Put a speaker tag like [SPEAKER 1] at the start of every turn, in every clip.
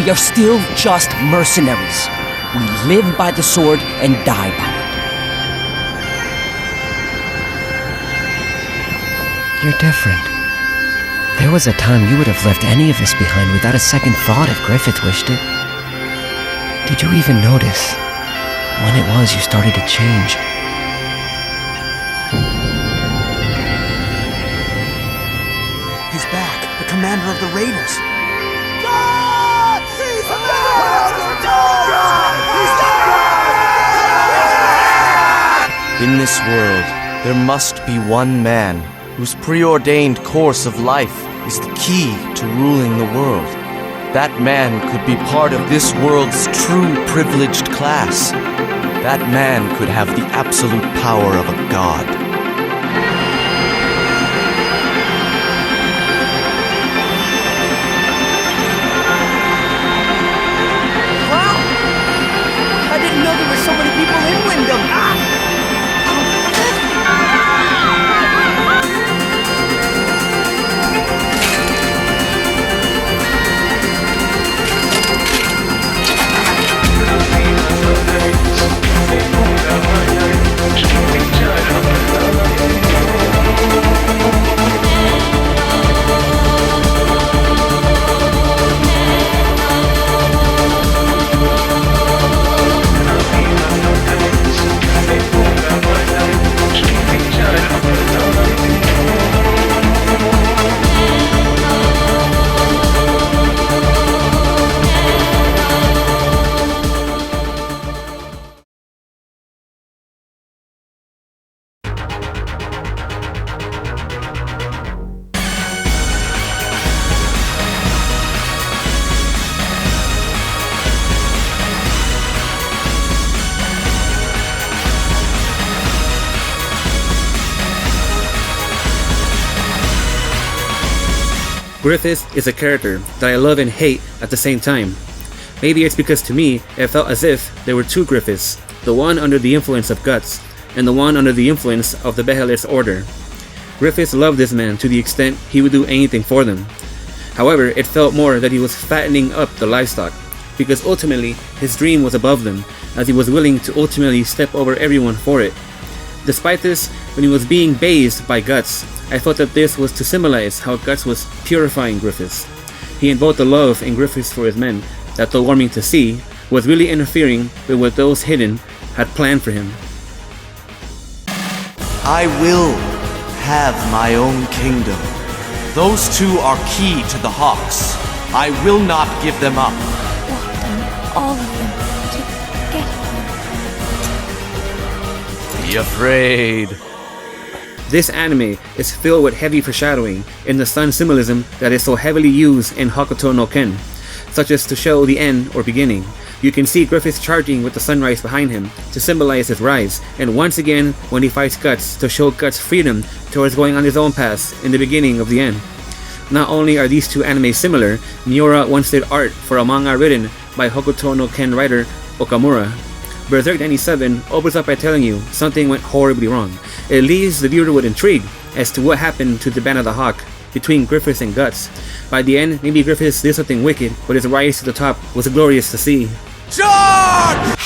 [SPEAKER 1] We are still just mercenaries. We live by the sword and die by it.
[SPEAKER 2] You're different. There was a time you would have left any of us behind without a second thought if Griffith wished it. Did you even notice when it was you started to change?
[SPEAKER 3] He's back, the commander of the Raiders.
[SPEAKER 4] God! He's back! God! He's back!
[SPEAKER 5] In this world, there must be one man whose preordained course of life is the key to ruling the world. That man could be part of this world's true privileged class. That man could have the absolute power of a god.
[SPEAKER 1] Wow! I didn't know there were so many people in Wyndham.
[SPEAKER 6] Griffith is a character that I love and hate at the same time. Maybe it's because to me, it felt as if there were two Griffiths, the one under the influence of Guts, and the one under the influence of the BEHELIT's order. Griffith loved this man to the extent he would do anything for them. However, it felt more that he was fattening up the livestock, because ultimately his dream was above them, as he was willing to ultimately step over everyone for it. Despite this, when he was being bathed by Guts, I felt that this was to symbolize how Guts was purifying Griffith. He invoked the love in Griffith for his men that, though warming to see, was really interfering with what those hidden had planned for him.
[SPEAKER 5] I will have my own kingdom. Those two are key to the Hawks. I will not give them up.
[SPEAKER 7] Want them, all of them, to get here.
[SPEAKER 5] Be afraid.
[SPEAKER 6] This anime is filled with heavy foreshadowing in the sun symbolism that is so heavily used in Hokuto no Ken, such as to show the end or beginning. You can see Griffith charging with the sunrise behind him to symbolize his rise, and once again when he fights Guts to show Guts' freedom towards going on his own path in the beginning of the end. Not only are these two anime similar, Miura once did art for a manga written by Hokuto no Ken writer Okamura. Berserk 97 opens up by telling you something went horribly wrong. It leaves the viewer with intrigue as to what happened to the Band of the Hawk between Griffith and Guts. By the end, maybe Griffith did something wicked, but his rise to the top was glorious to see.
[SPEAKER 5] Charge!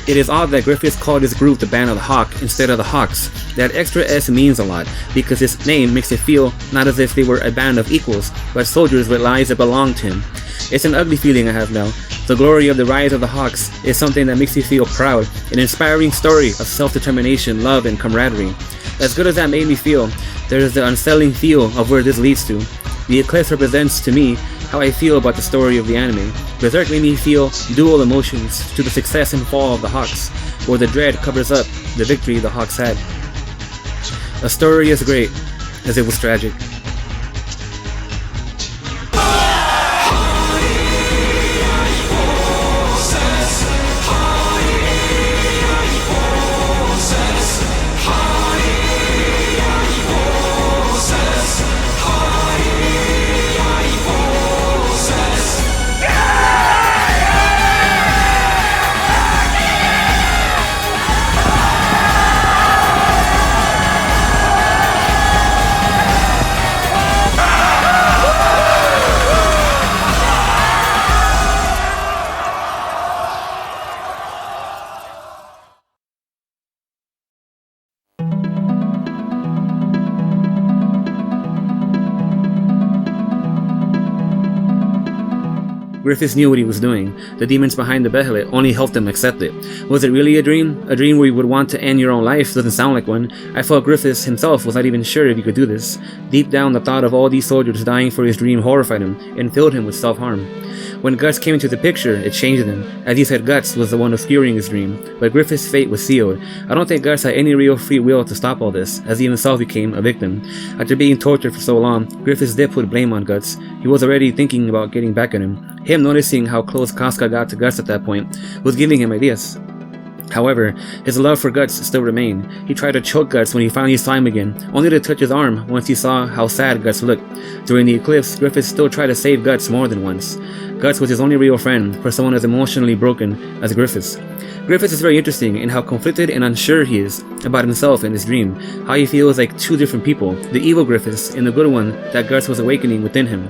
[SPEAKER 6] It is odd that Griffith called his group the Band of the Hawk instead of the Hawks. That extra S means a lot, because his name makes it feel not as if they were a band of equals, but soldiers with lives that belong to him. It's an ugly feeling I have now. The glory of the rise of the Hawks is something that makes me feel proud, an inspiring story of self-determination, love, and camaraderie. As good as that made me feel, there is the unsettling feel of where this leads to. The Eclipse represents to me how I feel about the story of the anime. Berserk made me feel dual emotions to the success and fall of the Hawks, where the dread covers up the victory the Hawks had. A story as great as it was tragic. Griffith knew what he was doing. The demons behind the BEHELIT only helped him accept it. Was it really a dream? A dream where you would want to end your own life? Doesn't sound like one. I felt Griffith himself was not even sure if he could do this. Deep down, the thought of all these soldiers dying for his dream horrified him and filled him with self-harm. When Guts came into the picture, it changed him. As he said, Guts was the one obscuring his dream, but Griffith's fate was sealed. I don't think Guts had any real free will to stop all this, as he himself became a victim. After being tortured for so long, Griffith's dip put blame on Guts. He was already thinking about getting back at him. Him noticing how close Casca got to Guts at that point was giving him ideas. However, his love for Guts still remained. He tried to choke Guts when he finally saw him again, only to touch his arm once he saw how sad Guts looked. During the Eclipse, Griffith still tried to save Guts more than once. Guts was his only real friend for someone as emotionally broken as Griffith. Griffith is very interesting in how conflicted and unsure he is about himself and his dream, how he feels like two different people, the evil Griffith and the good one that Guts was awakening within him.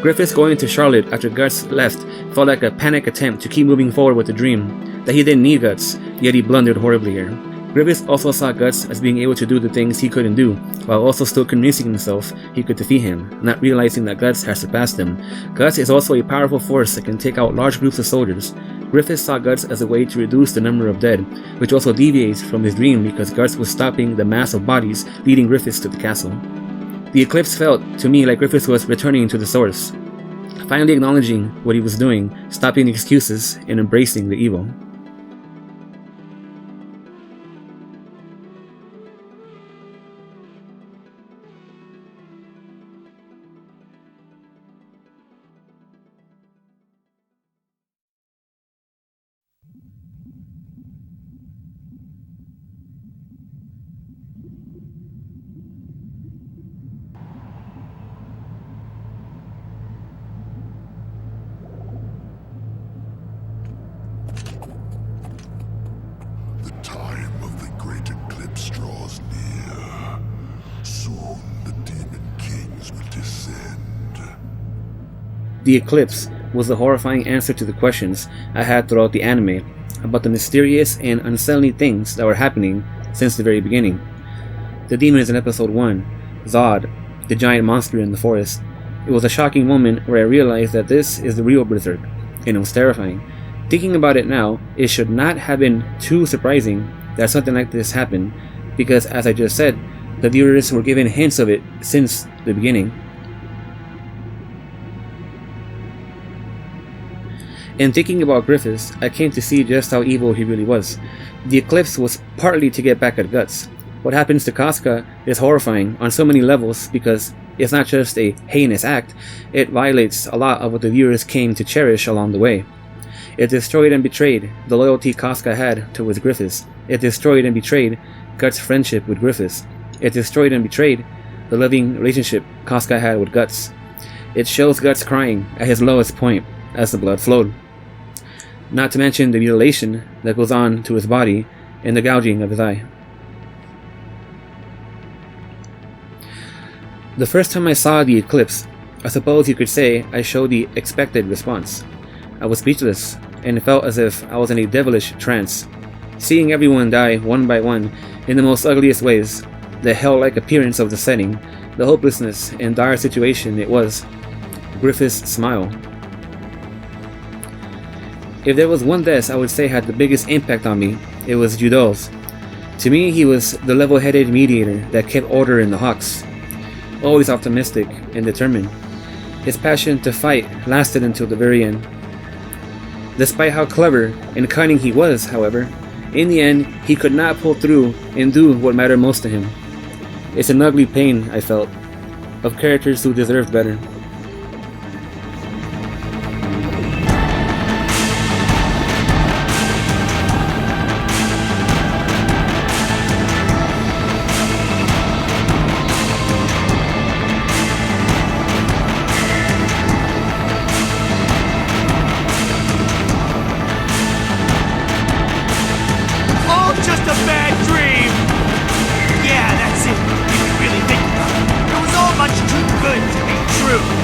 [SPEAKER 6] Griffith going to Charlotte after Guts left felt like a panic attempt to keep moving forward with the dream, that he didn't need Guts, yet he blundered horribly here. Griffith also saw Guts as being able to do the things he couldn't do, while also still convincing himself he could defeat him, not realizing that Guts has surpassed him. Guts is also a powerful force that can take out large groups of soldiers. Griffith saw Guts as a way to reduce the number of dead, which also deviates from his dream because Guts was stopping the mass of bodies leading Griffith to the castle. The Eclipse felt to me like Griffith was returning to the source, finally acknowledging what he was doing, stopping the excuses, and embracing the evil.
[SPEAKER 4] The time of the great eclipse draws near. Soon the demon kings will descend.
[SPEAKER 6] The Eclipse was the horrifying answer to the questions I had throughout the anime about the mysterious and unsettling things that were happening since the very beginning. The demons in episode 1, Zodd, the giant monster in the forest. It was a shocking moment where I realized that this is the real Berserk, and it was terrifying. Thinking about it now, it should not have been too surprising that something like this happened, because as I just said, the viewers were given hints of it since the beginning. In thinking about Griffith, I came to see just how evil he really was. The Eclipse was partly to get back at Guts. What happens to Casca is horrifying on so many levels because it's not just a heinous act, it violates a lot of what the viewers came to cherish along the way. It destroyed and betrayed the loyalty Casca had towards Griffith. It destroyed and betrayed Guts' friendship with Griffith. It destroyed and betrayed the loving relationship Casca had with Guts. It shows Guts crying at his lowest point as the blood flowed. Not to mention the mutilation that goes on to his body and the gouging of his eye. The first time I saw the Eclipse, I suppose you could say I showed the expected response. I was speechless, and it felt as if I was in a devilish trance, seeing everyone die one by one in the most ugliest ways, the hell-like appearance of the setting, the hopelessness and dire situation it was. Griffith's smile. If there was one death I would say had the biggest impact on me, it was Judo's. To me, he was the level-headed mediator that kept order in the Hawks, always optimistic and determined. His passion to fight lasted until the very end. Despite how clever and cunning he was, however, in the end, he could not pull through and do what mattered most to him. It's an ugly pain, I felt, of characters who deserved better.
[SPEAKER 4] Just a bad dream! Yeah, that's it. If you really think about it, it was all much too good to be true.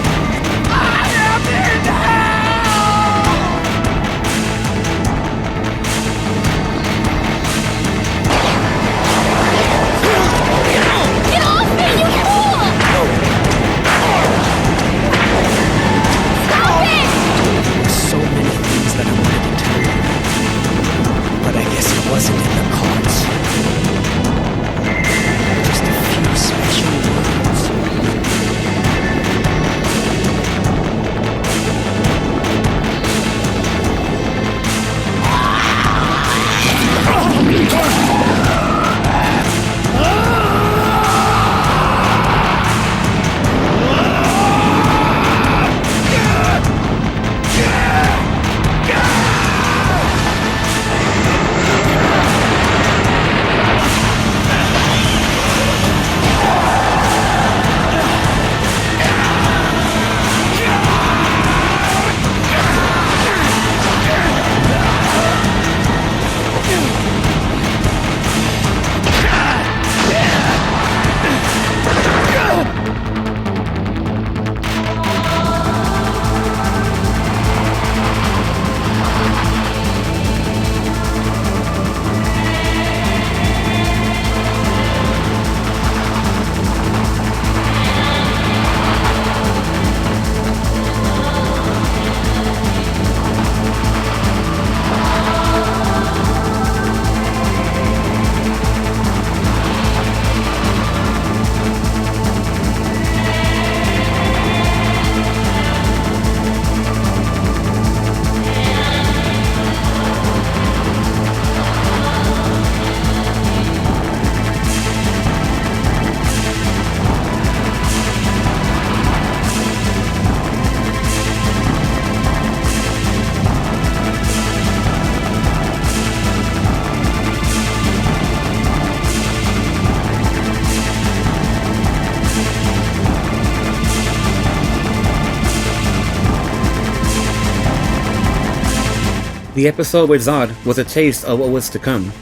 [SPEAKER 6] The episode with Zodd was a taste of what was to come.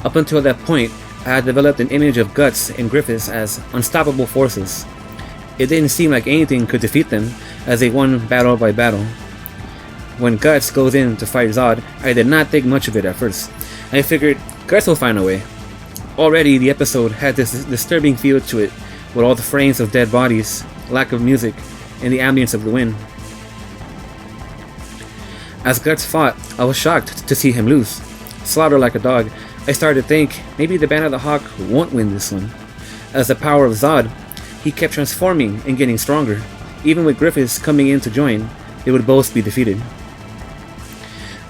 [SPEAKER 6] Up until that point, I had developed an image of Guts and Griffith as unstoppable forces. It didn't seem like anything could defeat them, as they won battle by battle. When Guts goes in to fight Zodd, I did not think much of it at first. I figured Guts will find a way. Already, the episode had this disturbing feel to it, with all the frames of dead bodies, lack of music, and the ambience of the wind. As Guts fought, I was shocked to see him lose. Slaughtered like a dog, I started to think maybe the Band of the Hawk won't win this one. As the power of Zodd, he kept transforming and getting stronger. Even with Griffiths coming in to join, they would both be defeated.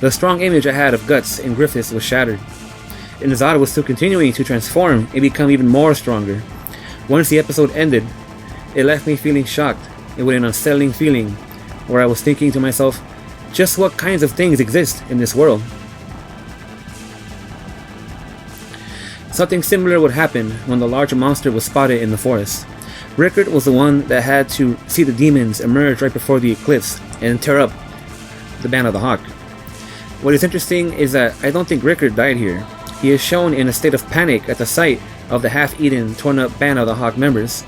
[SPEAKER 6] The strong image I had of Guts and Griffiths was shattered, and Zodd was still continuing to transform and become even more stronger. Once the episode ended, it left me feeling shocked and with an unsettling feeling, where I was thinking to myself, just what kinds of things exist in this world? Something similar would happen when the larger monster was spotted in the forest. Rickard was the one that had to see the demons emerge right before the eclipse and tear up the Band of the Hawk. What is interesting is that I don't think Rickard died here. He is shown in a state of panic at the sight of the half-eaten, torn-up Band of the Hawk members,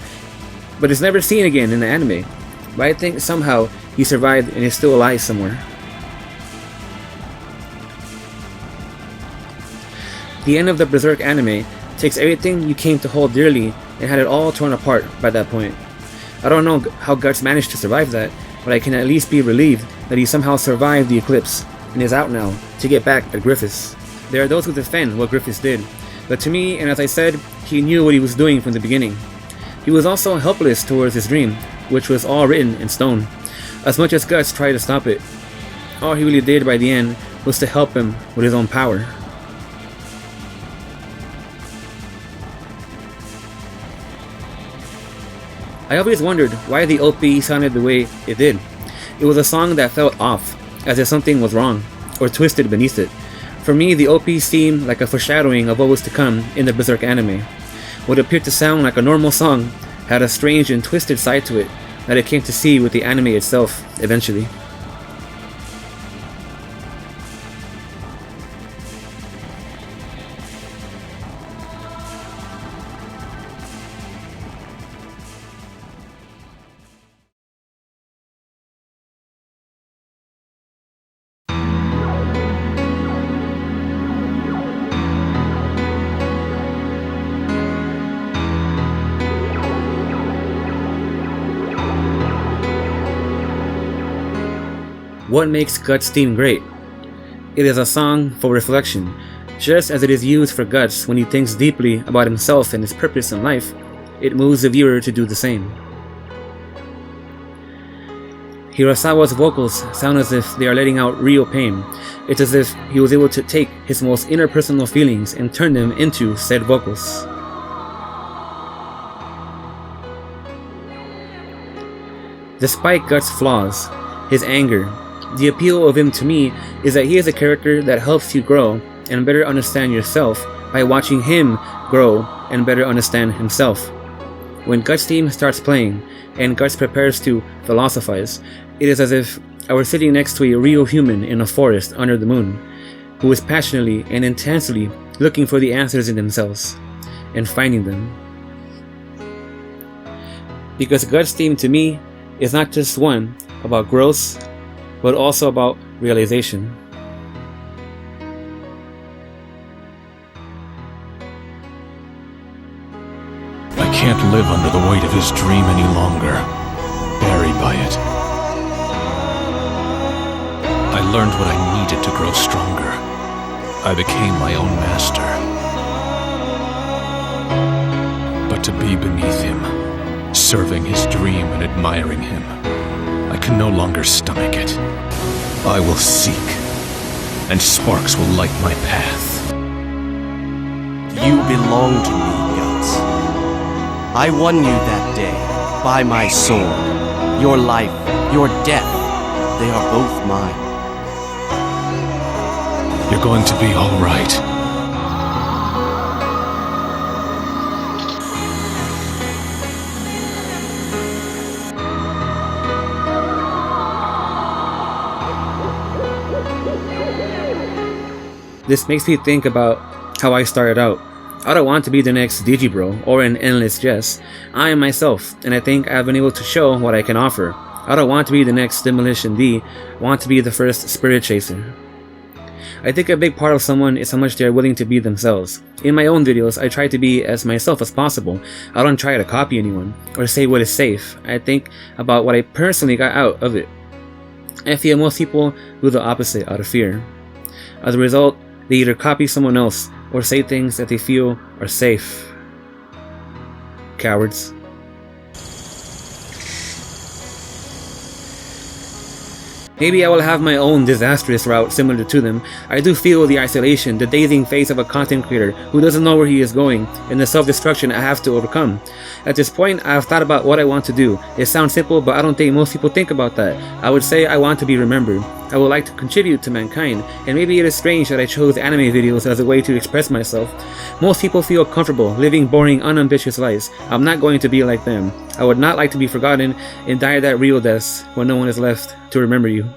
[SPEAKER 6] but is never seen again in the anime. But I think somehow he survived and is still alive somewhere. The end of the Berserk anime takes everything you came to hold dearly and had it all torn apart by that point. I don't know how Guts managed to survive that, but I can at least be relieved that he somehow survived the eclipse and is out now to get back at Griffiths. There are those who defend what Griffiths did, but to me, and as I said, he knew what he was doing from the beginning. He was also helpless towards his dream, which was all written in stone. As much as Guts tried to stop it, all he really did by the end was to help him with his own power. I always wondered why the OP sounded the way it did. It was a song that felt off, as if something was wrong, or twisted beneath it. For me, the OP seemed like a foreshadowing of what was to come in the Berserk anime. What appeared to sound like a normal song had a strange and twisted side to it that I came to see with the anime itself eventually. What makes Guts' theme great? It is a song for reflection. Just as it is used for Guts when he thinks deeply about himself and his purpose in life, it moves the viewer to do the same. Hirasawa's vocals sound as if they are letting out real pain. It's as if he was able to take his most interpersonal feelings and turn them into said vocals. Despite Guts' flaws, his anger, the appeal of him to me is that he is a character that helps you grow and better understand yourself by watching him grow and better understand himself. When Guts' theme starts playing and Guts prepares to philosophize, it is as if I were sitting next to a real human in a forest under the moon, who is passionately and intensely looking for the answers in themselves and finding them. Because Guts' theme to me is not just one about growth, but also about realization.
[SPEAKER 8] I can't live under the weight of his dream any longer, buried by it. I learned what I needed to grow stronger. I became my own master. But to be beneath him, serving his dream and admiring him, I can no longer stomach it. I will seek, and sparks will light my path.
[SPEAKER 5] You belong to me, Guts. I won you that day, by my sword. Your life, your death, they are both mine.
[SPEAKER 8] You're going to be all right.
[SPEAKER 6] This makes me think about how I started out. I don't want to be the next Digibro or an Endless Jess. I am myself, and I think I've been able to show what I can offer. I don't want to be the next Demolition D, I want to be the first Spirit Chaser. I think a big part of someone is how much they are willing to be themselves. In my own videos, I try to be as myself as possible. I don't try to copy anyone, or say what is safe. I think about what I personally got out of it. I feel most people do the opposite out of fear. As a result, they either copy someone else, or say things that they feel are safe. Cowards. Maybe I will have my own disastrous route similar to them. I do feel the isolation, the dazing face of a content creator who doesn't know where he is going, and the self-destruction I have to overcome. At this point, I have thought about what I want to do. It sounds simple, but I don't think most people think about that. I would say I want to be remembered. I would like to contribute to mankind, and maybe it is strange that I chose anime videos as a way to express myself. Most people feel comfortable living boring, unambitious lives. I'm not going to be like them. I would not like to be forgotten and die that real death when no one is left to remember you.